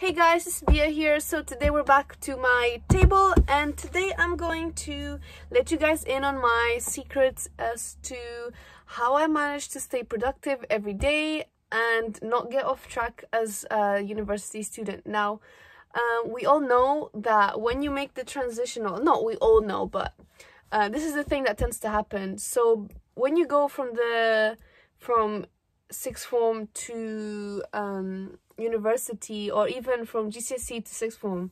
Hey guys, it's Bia here. So today we're back to my table, and today I'm going to let you guys in on my secrets as to how I manage to stay productive every day and not get off track as a university student. Now, we all know that when you make the transition, or not we all know, but this is the thing that tends to happen. So when you go from sixth form to university, or even from GCSE to sixth form,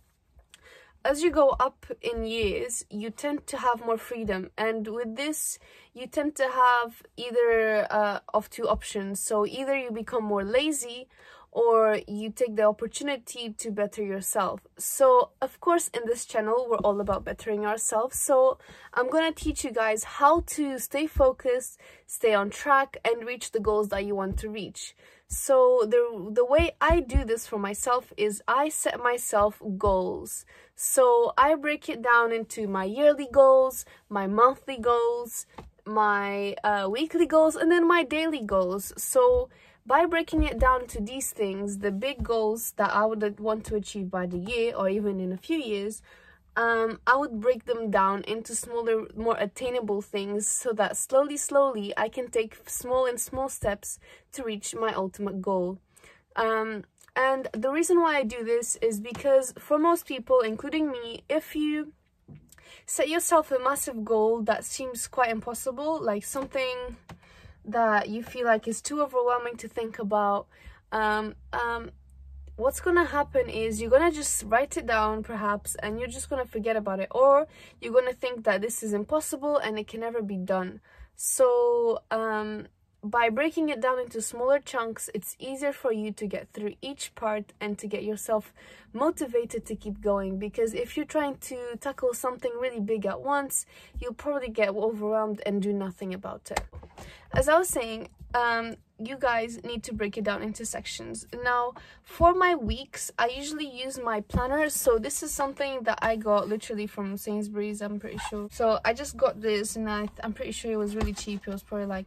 as you go up in years, you tend to have more freedom, and with this you tend to have either of two options. So either you become more lazy, or you take the opportunity to better yourself. So of course in this channel we're all about bettering ourselves, so I'm gonna teach you guys how to stay focused, stay on track, and reach the goals that you want to reach. So the way I do this for myself is I set myself goals. So I break it down into my yearly goals, my monthly goals, my weekly goals, and then my daily goals. So by breaking it down to these things, the big goals that I would want to achieve by the year or even in a few years, I would break them down into smaller, more attainable things, so that slowly I can take small steps to reach my ultimate goal. And the reason why I do this is because for most people, including me, if you set yourself a massive goal that seems quite impossible, like something that you feel like is too overwhelming to think about, what's gonna happen is you're gonna just write it down perhaps, and you're just gonna forget about it, or you're gonna think that this is impossible and it can never be done. So by breaking it down into smaller chunks, it's easier for you to get through each part and to get yourself motivated to keep going. Because if you're trying to tackle something really big at once, you'll probably get overwhelmed and do nothing about it. As I was saying, you guys need to break it down into sections. Now, for my weeks, I usually use my planner. So this is something that I got literally from Sainsbury's, I'm pretty sure. So I just got this, and I'm pretty sure it was really cheap. It was probably like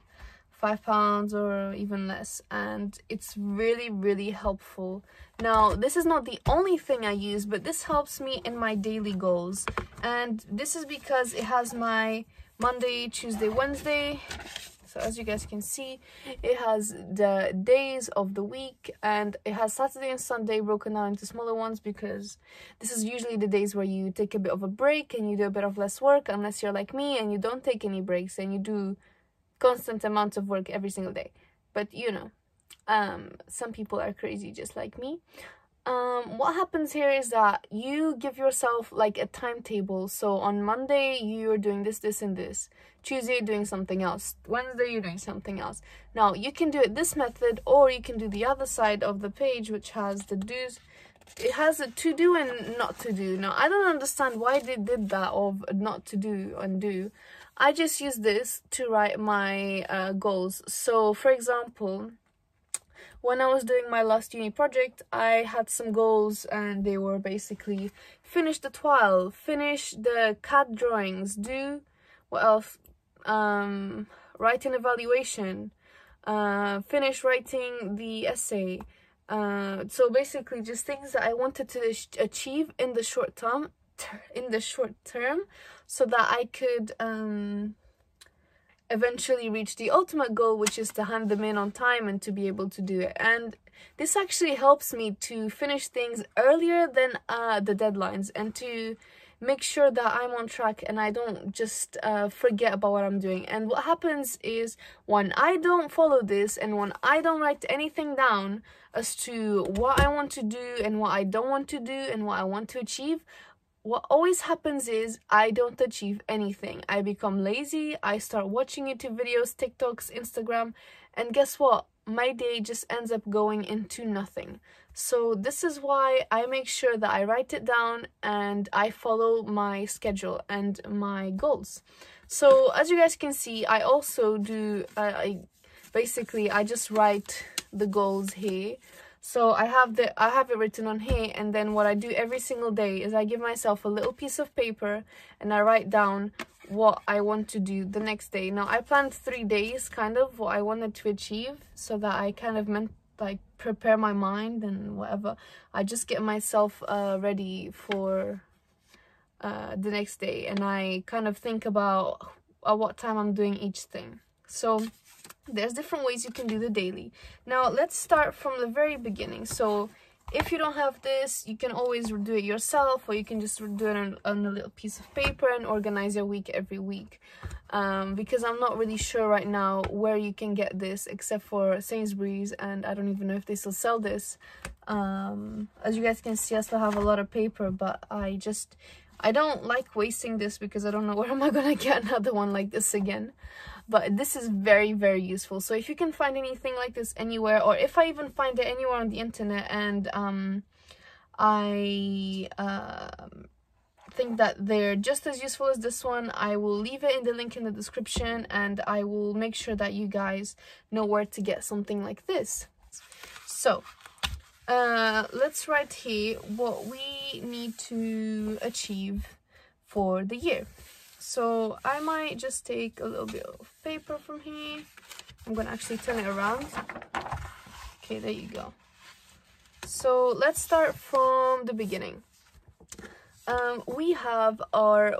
£5 or even less, and it's really helpful. Now, this is not the only thing I use, but this helps me in my daily goals, and this is because it has my Monday, Tuesday, Wednesday. So as you guys can see, it has the days of the week, and it has Saturday and Sunday broken down into smaller ones, because this is usually the days where you take a bit of a break and you do a bit of less work, unless you're like me and you don't take any breaks and you do constant amounts of work every single day. But you know, some people are crazy just like me. What happens here is that you give yourself like a timetable. So on Monday you're doing this and this, Tuesday you're doing something else, Wednesday you're doing something else. Now you can do it this method, or you can do the other side of the page, which has the do's. It has a to do and not to do. Now I don't understand why they did that of not to do and do. I just use this to write my goals. So for example, when I was doing my last uni project, I had some goals, and they were basically finish the TWILE, finish the CAD drawings, do what else, write an evaluation, finish writing the essay. So basically just things that I wanted to achieve in the short term, so that I could eventually reach the ultimate goal, which is to hand them in on time and to be able to do it. And this actually helps me to finish things earlier than the deadlines, and to make sure that I'm on track and I don't just forget about what I'm doing. And what happens is, when I don't follow this, and when I don't write anything down as to what I want to do and what I don't want to do and what I want to achieve, what always happens is I don't achieve anything. I become lazy, I start watching YouTube videos, TikToks, Instagram, and guess what? My day just ends up going into nothing. So this is why I make sure that I write it down and I follow my schedule and my goals. So as you guys can see, I also do, basically I just write the goals here. So I have it written on here, and then what I do every single day is I give myself a little piece of paper and I write down what I want to do the next day. Now I planned 3 days, kind of what I wanted to achieve, so that I kind of like prepare my mind and whatever. I just get myself ready for the next day, and I kind of think about at what time I'm doing each thing. So there's different ways you can do the daily. Now let's start from the very beginning. So if you don't have this, you can always do it yourself, or you can just do it on a little piece of paper and organize your week every week. Because I'm not really sure right now where you can get this except for Sainsbury's, and I don't even know if they still sell this. As you guys can see, I still have a lot of paper, but I don't like wasting this because I don't know where am I gonna get another one like this again. But this is very, very useful. So if you can find anything like this anywhere, or if I even find it anywhere on the internet, and I think that they're just as useful as this one, I will leave it in the link in the description, and I will make sure that you guys know where to get something like this. So let's write here what we need to achieve for the year. So I might just take a little bit of paper from here. I'm gonna actually turn it around. Okay, there you go. So let's start from the beginning. We have our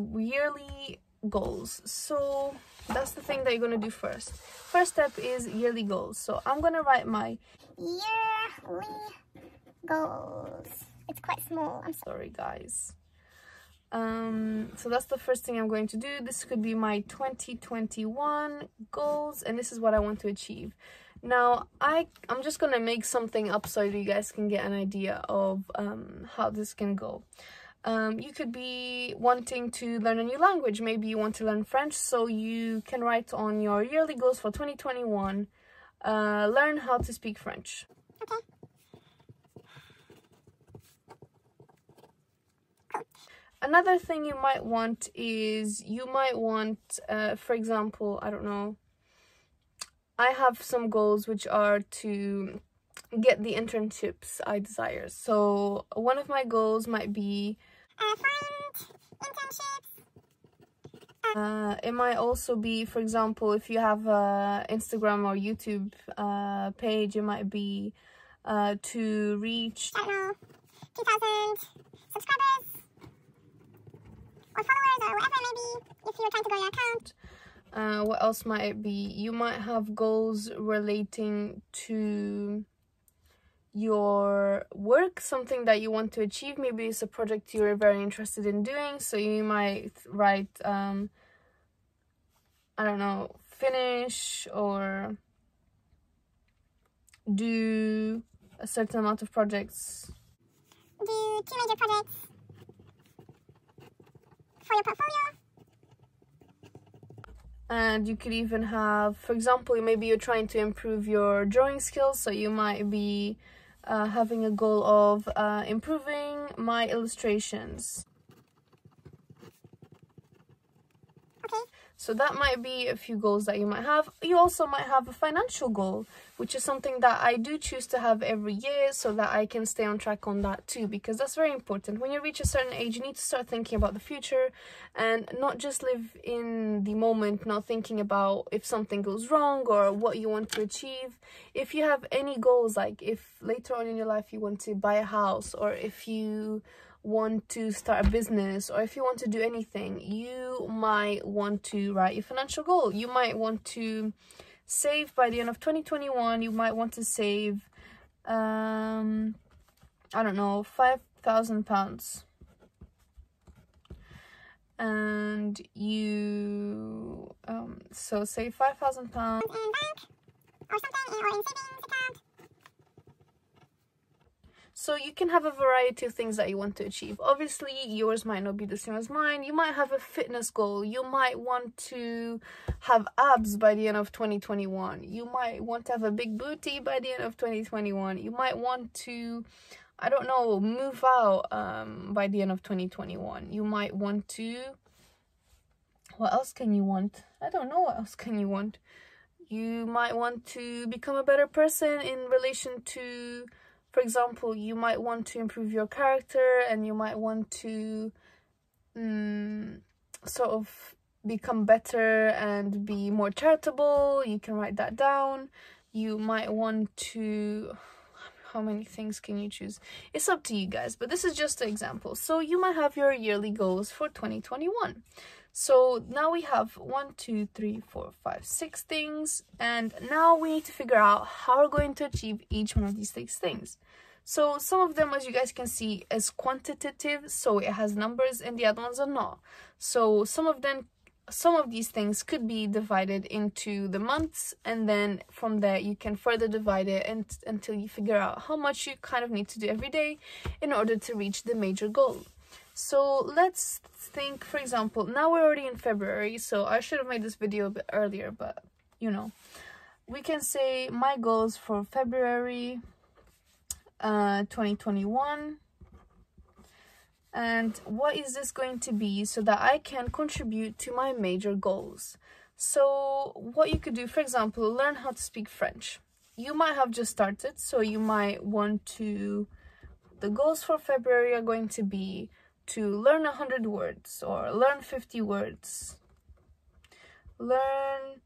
yearly goals. So that's the thing that you're gonna do first. First step is yearly goals. So I'm gonna write my yearly goals. It's quite small. I'm sorry, guys. So that's the first thing I'm going to do. This could be my 2021 goals, and this is what I want to achieve. Now I'm just gonna make something up so you guys can get an idea of how this can go. You could be wanting to learn a new language. Maybe you want to learn French, so you can write on your yearly goals for 2021, learn how to speak French. Okay. Another thing you might want is, for example, I don't know, I have some goals which are to get the internships I desire. So one of my goals might be find internships. It might also be, for example, if you have a Instagram or YouTube page, it might be to reach, I don't know, 2,000 subscribers or followers, or whatever it may be, if you're trying to grow your account. What else might it be? You might have goals relating to your work, something that you want to achieve. Maybe it's a project you're very interested in doing, so you might write I don't know, finish or do a certain amount of projects. Do 2 major projects for your portfolio. And you could even have, for example, maybe you're trying to improve your drawing skills, so you might be having a goal of improving my illustrations. Okay. So that might be a few goals that you might have. You also might have a financial goal, which is something that I do choose to have every year so that I can stay on track on that too, because that's very important. When you reach a certain age, you need to start thinking about the future and not just live in the moment, not thinking about if something goes wrong or what you want to achieve. If you have any goals, like if later on in your life you want to buy a house, or if you want to start a business, or if you want to do anything, you might want to write your financial goal. You might want to save by the end of 2021. You might want to save I don't know, £5,000, and you so save £5,000 in bank or something, or in savings account. So you can have a variety of things that you want to achieve. Obviously, yours might not be the same as mine. You might have a fitness goal. You might want to have abs by the end of 2021. You might want to have a big booty by the end of 2021. You might want to, I don't know, move out by the end of 2021. You might want to, what else can you want? I don't know what else can you want. You might want to become a better person in relation to, for example, you might want to improve your character, and you might want to sort of become better and be more charitable. You can write that down. you might want to, how many things can you choose? It's up to you guys, but this is just an example. So you might have your yearly goals for 2021. So now we have 1, 2, 3, 4, 5, 6 things, and now we need to figure out how we're going to achieve each one of these 6 things. So some of them, as you guys can see, is quantitative, so it has numbers, and the other ones are not. So some of these things could be divided into the months, and then from there you can further divide it until you figure out how much you kind of need to do every day in order to reach the major goal. So let's think, for example, now we're already in February, so I should have made this video a bit earlier, but you know, we can say my goals for February 2021, and what is this going to be so that I can contribute to my major goals. So what you could do, for example, learn how to speak French. You might have just started, so you might want to, the goals for February are going to be to learn 100 words or learn 50 words. Learn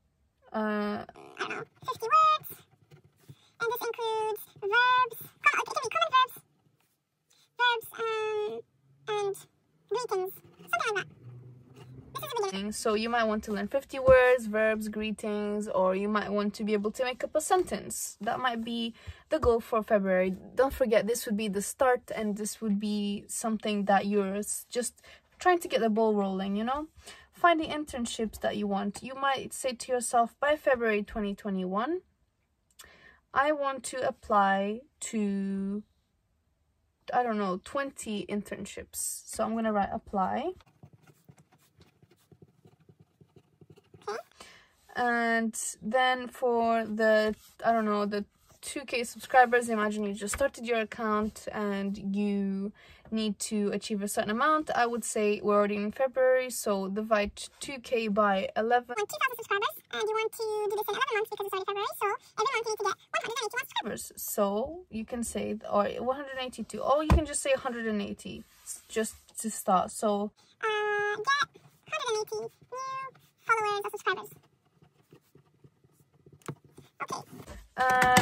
I don't know, 50 words. And this includes verbs. It can be common verbs. Verbs, and greetings. Something like that. This is the beginning. So you might want to learn 50 words, verbs, greetings, or you might want to be able to make up a sentence. That might be the goal for February. Don't forget, this would be the start, and this would be something that you're just trying to get the ball rolling, you know? Find the internships that you want. You might say to yourself, by February 2021, I want to apply to, I don't know, 20 internships. So I'm going to write apply. And then for the, I don't know, the 2K subscribers, imagine you just started your account and you need to achieve a certain amount. I would say we're already in February, so divide 2K by 11. You want 2,000 subscribers, and you want to do this in 11 months because it's already February, so every month you need to get 181 subscribers. So you can say, or 182, or you can just say 180, just to start. So get 180 new followers or subscribers. Okay.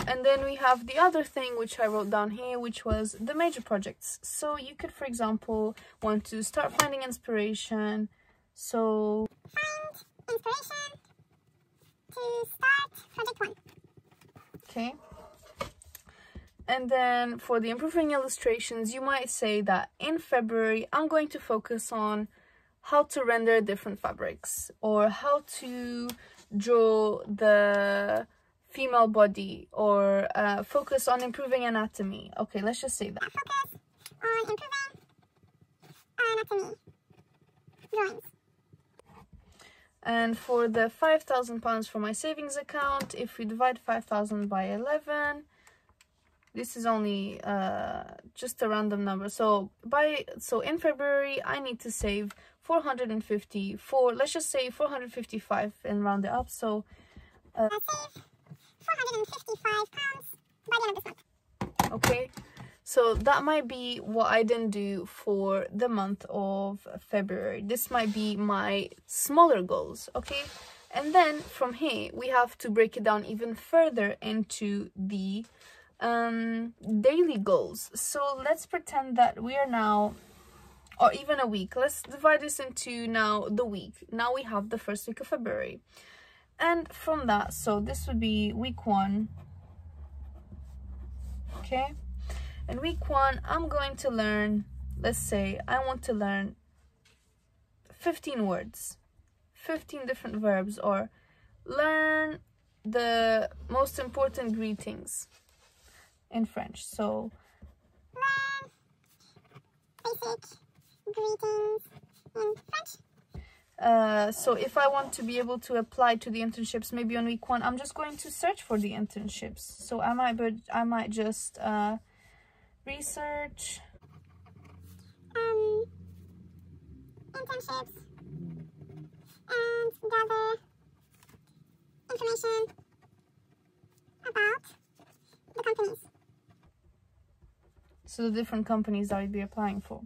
And then we have the other thing which I wrote down here, which was the major projects. So you could, for example, want to start finding inspiration. So find inspiration to start project 1. Okay. And then for the improving illustrations, you might say that in February, I'm going to focus on how to render different fabrics, or how to draw the female body, or focus on improving anatomy. Okay, let's just say that. Focus on improving anatomy drawings. And for the £5,000 for my savings account, if we divide 5,000 by 11, this is only just a random number. So in February, I need to save 454. Let's just say 455 and round it up. So save £455 by the end of this month. Okay, so that might be what I didn't do for the month of February. This might be my smaller goals, okay? And then from here, we have to break it down even further into the daily goals. So let's pretend that we are now, or even a week. Let's divide this into now the week. Now we have the first week of February. And from that, so this would be week 1. Okay, and week 1, I'm going to learn, let's say I want to learn 15 words, 15 different verbs, or learn the most important greetings in French. So learn basic greetings in French. So if I want to be able to apply to the internships, maybe on week 1, I'm just going to search for the internships. So I might just research internships and gather information about the companies. So the different companies that I'd be applying for.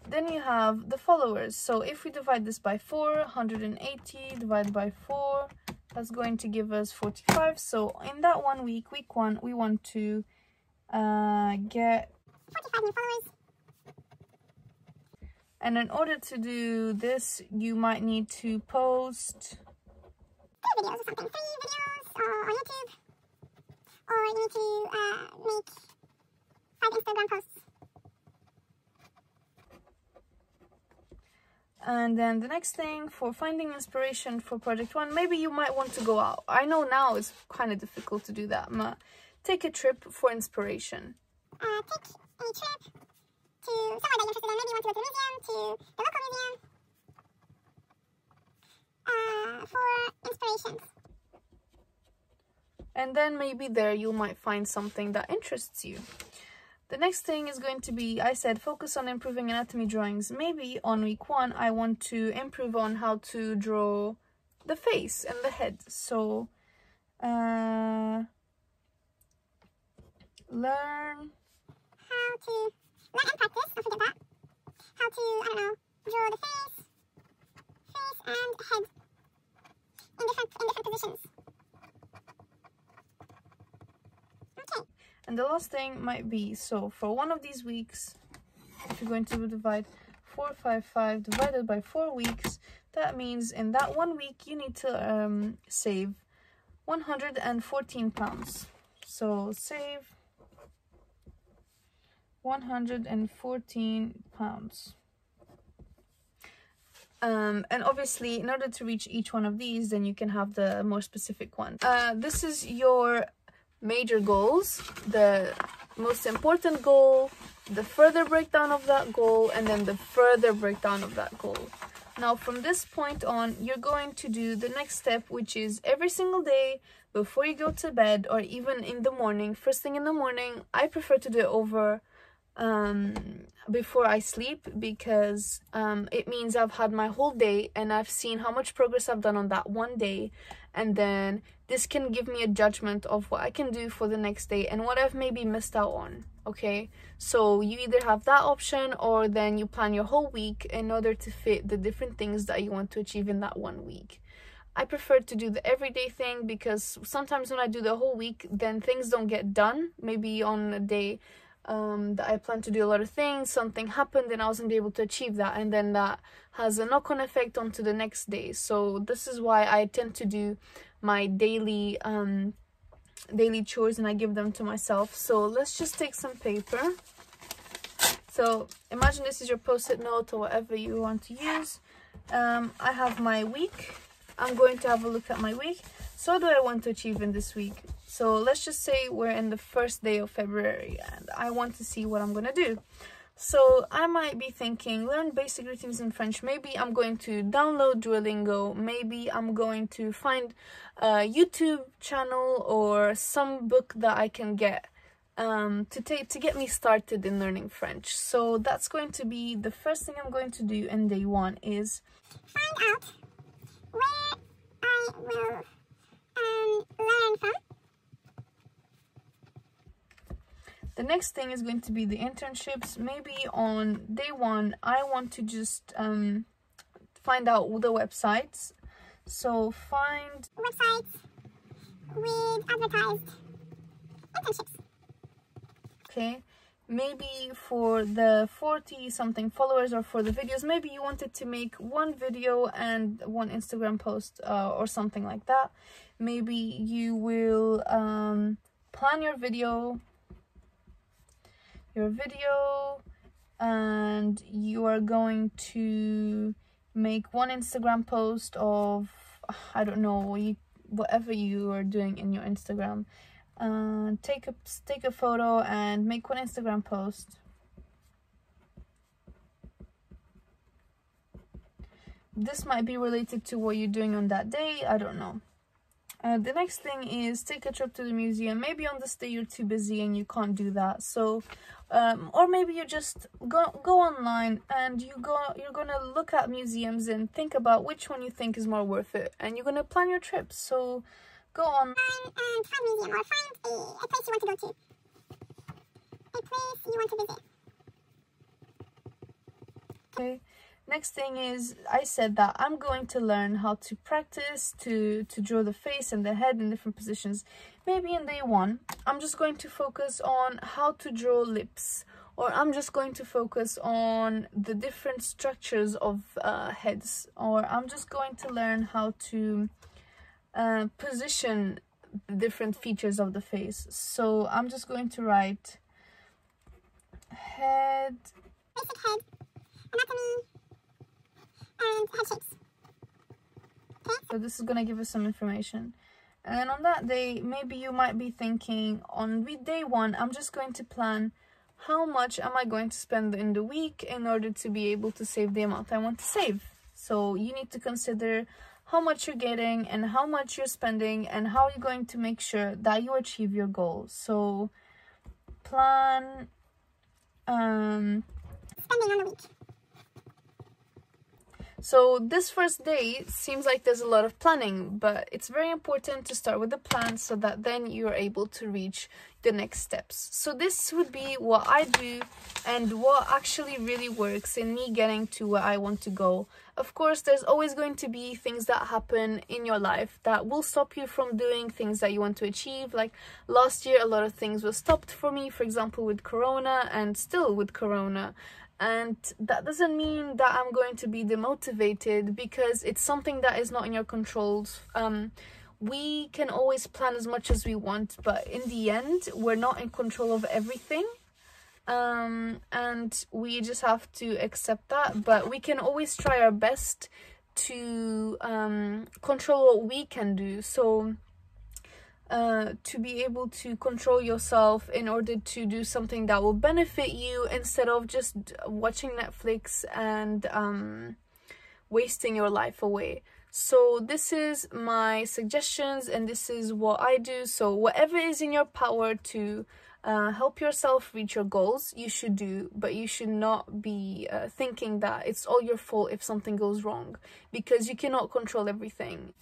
Then you have the followers. So if we divide this by 4, 180 divided by 4, That's going to give us 45. So in that 1 week, week 1, we want to get 45 new followers. And in order to do this, you might need to post 3 videos or something. 3 videos on YouTube. Or you need to make 5 Instagram posts. And then the next thing for finding inspiration for project 1, maybe you might want to go out. I know now it's kind of difficult to do that, but take a trip for inspiration. Take a trip to somewhere that you're interested in. Maybe you want to go to the museum, to the local museum, for inspirations. And then maybe there you might find something that interests you. The next thing is going to be, I said, focus on improving anatomy drawings. Maybe on week 1, I want to improve on how to draw the face and the head. So, learn and practice, don't forget that. How to, I don't know, draw the face and head in different positions. Okay. And the last thing might be, so for one of these weeks, if you're going to divide 455 divided by 4 weeks, that means in that 1 week you need to save 114 pounds. So save 114 pounds. And obviously, in order to reach each one of these, then you can have the more specific one. This is your major goals, the most important goal, the further breakdown of that goal, and then the further breakdown of that goal. Now, from this point on, you're going to do the next step, which is every single day before you go to bed, or even in the morning, first thing in the morning. I prefer to do it over before I sleep, because it means I've had my whole day and I've seen how much progress I've done on that one day, and then this can give me a judgment of what I can do for the next day and what I've maybe missed out on. Okay, so you either have that option, or then you plan your whole week in order to fit the different things that you want to achieve in that 1 week. I prefer to do the everyday thing, because sometimes when I do the whole week, then things don't get done. Maybe on a day that I plan to do a lot of things, something happened and I wasn't able to achieve that, and then that has a knock-on effect onto the next day. So this is why I tend to do my daily chores, and I give them to myself. So let's just take some paper. So imagine this is your post-it note or whatever you want to use. I have my week. I'm going to have a look at my week. So what do I want to achieve in this week? So let's just say we're in the first day of February and I want to see what I'm going to do. So I might be thinking, learn basic greetings in French. Maybe I'm going to download Duolingo. Maybe I'm going to find a YouTube channel or some book that I can get to get me started in learning French. So that's going to be the first thing I'm going to do in day 1, is find out where I will learn from. The next thing is going to be the internships. Maybe on day 1, I want to just find out the websites. So find websites with advertised internships. Okay, maybe for the 40 something followers, or for the videos, maybe you wanted to make 1 video and 1 Instagram post or something like that. Maybe you will plan your video and you are going to make 1 Instagram post of, I don't know, whatever you are doing in your Instagram. Take a photo and make 1 Instagram post. This might be related to what you're doing on that day, I don't know. The next thing is take a trip to the museum. Maybe on this day you're too busy and you can't do that. So or maybe you just go online and you're gonna look at museums and think about which one you think is more worth it, and you're gonna plan your trip. So go on and find a museum, or find a place you want to go to, a place you want to visit. Okay, Next thing is, I said that I'm going to learn how to practice to draw the face and the head in different positions. Maybe in day 1, I'm just going to focus on how to draw lips, or I'm just going to focus on the different structures of heads, or I'm just going to learn how to position the different features of the face. So I'm just going to write head, basic head, anatomy, and head shapes. Okay. So this is going to give us some information. And on that day, maybe you might be thinking, on day 1, I'm just going to plan how much am I going to spend in the week in order to be able to save the amount I want to save. So you need to consider how much you're getting and how much you're spending and how you're going to make sure that you achieve your goals. So plan spending on the week. So this first day seems like there's a lot of planning, but it's very important to start with a plan so that then you're able to reach the next steps. So this would be what I do and what actually really works in me getting to where I want to go. Of course, there's always going to be things that happen in your life that will stop you from doing things that you want to achieve. Like last year, a lot of things were stopped for me, for example, with Corona, and still with Corona. And that doesn't mean that I'm going to be demotivated, because it's something that is not in your control. We can always plan as much as we want, but in the end, we're not in control of everything. And we just have to accept that. But we can always try our best to control what we can do. So to be able to control yourself in order to do something that will benefit you, instead of just watching Netflix and wasting your life away. So this is my suggestions and this is what I do. So whatever is in your power to help yourself reach your goals, you should do, but you should not be thinking that it's all your fault if something goes wrong, because you cannot control everything.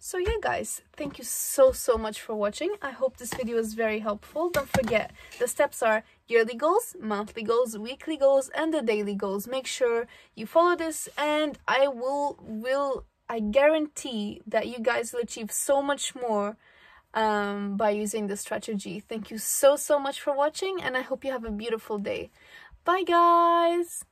So yeah guys, thank you so much for watching. I hope this video was very helpful. Don't forget, the steps are yearly goals, monthly goals, weekly goals, and the daily goals. Make sure you follow this, and I guarantee that you guys will achieve so much more by using this strategy. Thank you so much for watching, and I hope you have a beautiful day. Bye guys!